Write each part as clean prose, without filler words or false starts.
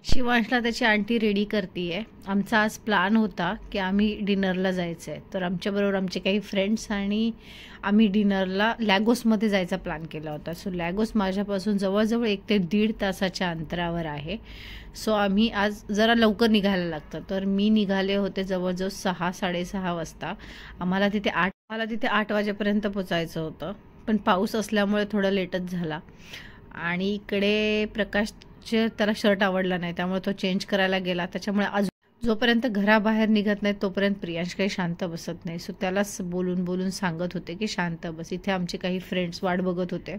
शिवांशला त्याची aunty ready करतीये। आमचा आज प्लॅन होता की आम्ही डिनरला जायचं आहे, तर आमच्याबरोबर आमचे काही फ्रेंड्स आणि आम्ही डिनरला लॅगोसमध्ये जायचा प्लॅन केला होता। सो लॅगोस माझ्यापासून जवळजवळ 1 ते 1.5 तासाच्या अंतरावर आहे। सो आम्ही आज जरा लवकर निघायला लागतं, तर मी निघाले होते जवळजवळ 6-6:30 वाजता। आम्हाला तिथे 8 वाजेपर्यंत पोचायचं होतं, पण पाऊस असल्यामुळे थोडं लेटच झाला। आणि इकडे प्रकाश त्याला शर्ट आवडला नाही, त्यामुळे तो चेंज करायला गेला। त्याच्यामुळे जोपर्यंत घराबाहेर निघत नाही तोपर्यंत प्रियांश काही शांत बसत नाही। सो त्यालाच बोलून बोलून सांगत होते की शांत बस। इथे आमचे काही फ्रेंड्स वाट बघत होते।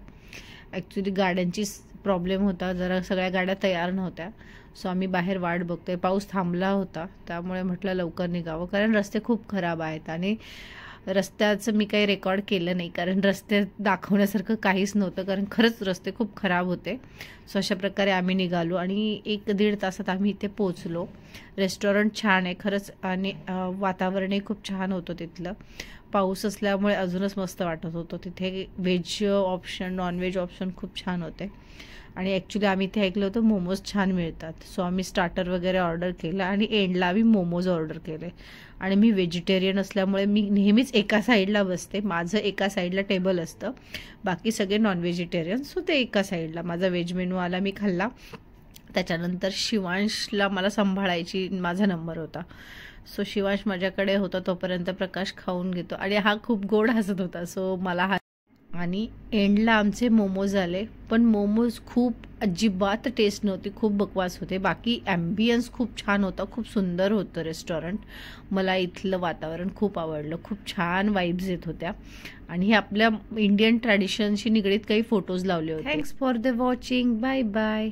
ॲक्च्युली गाड्यांची प्रॉब्लेम होता, जरा सगळ्या गाड्या तयार नव्हत्या। सो आम्ही बाहेर वाट बघतोय। पाऊस थांबला होता, त्यामुळे म्हटलं लवकर निघावं, कारण रस्ते खूप खराब आहेत। आणि रस्त्याचं मी काही रेकॉर्ड केलं नाही, कारण रस्ते दाखवण्यासारखं काहीच नव्हतं, कारण खरंच रस्ते खूप खराब होते। सो अशा प्रकारे आम्ही निघालो आणि 1-1.5 तासात आम्ही इथे पोहोचलो। रेस्टॉरंट छान आहे खरंच, आणि वातावरणही खूप छान होतं तिथलं। पाऊस असल्यामुळे अजूनच मस्त वाटत होतं। तिथे व्हेज ऑप्शन, नॉनव्हेज ऑप्शन खूप छान होते। आणि ॲक्च्युली आम्ही इथे ऐकलं होतं मोमोज छान मिळतात। सो आम्ही स्टार्टर वगैरे ऑर्डर केलं आणि एंडला आम्ही मोमोज ऑर्डर केले। आणि मी व्हेजिटेरियन असल्यामुळे मी नेहमीच एका साईडला बसते। माझं एका साईडला टेबल असतं, बाकी सगळे नॉन व्हेजिटेरियन। सो ते एका साईडला माझा व्हेज मेनू आला, मी खाल्ला। त्याच्यानंतर शिवांशला मला सांभाळायची माझा नंबर होता। सो शिवांश माझ्याकडे होता तोपर्यंत प्रकाश खाऊन घेतो, आणि हा खूप गोड हसत होता। सो मला आणि एंडला आमचे मोमोज आले, पण मोमोज खूप अजिबात टेस्ट नव्हती, खूप बकवास होते। बाकी ॲम्बियन्स खूप छान होता, खूप सुंदर होतं रेस्टॉरंट। मला इथलं वातावरण खूप आवडलं, खूप छान वाईब्स येत होत्या। आणि हे आपल्या इंडियन ट्रॅडिशनशी निगडीत काही फोटोज लावले होते। Thanks for the watching, bye bye.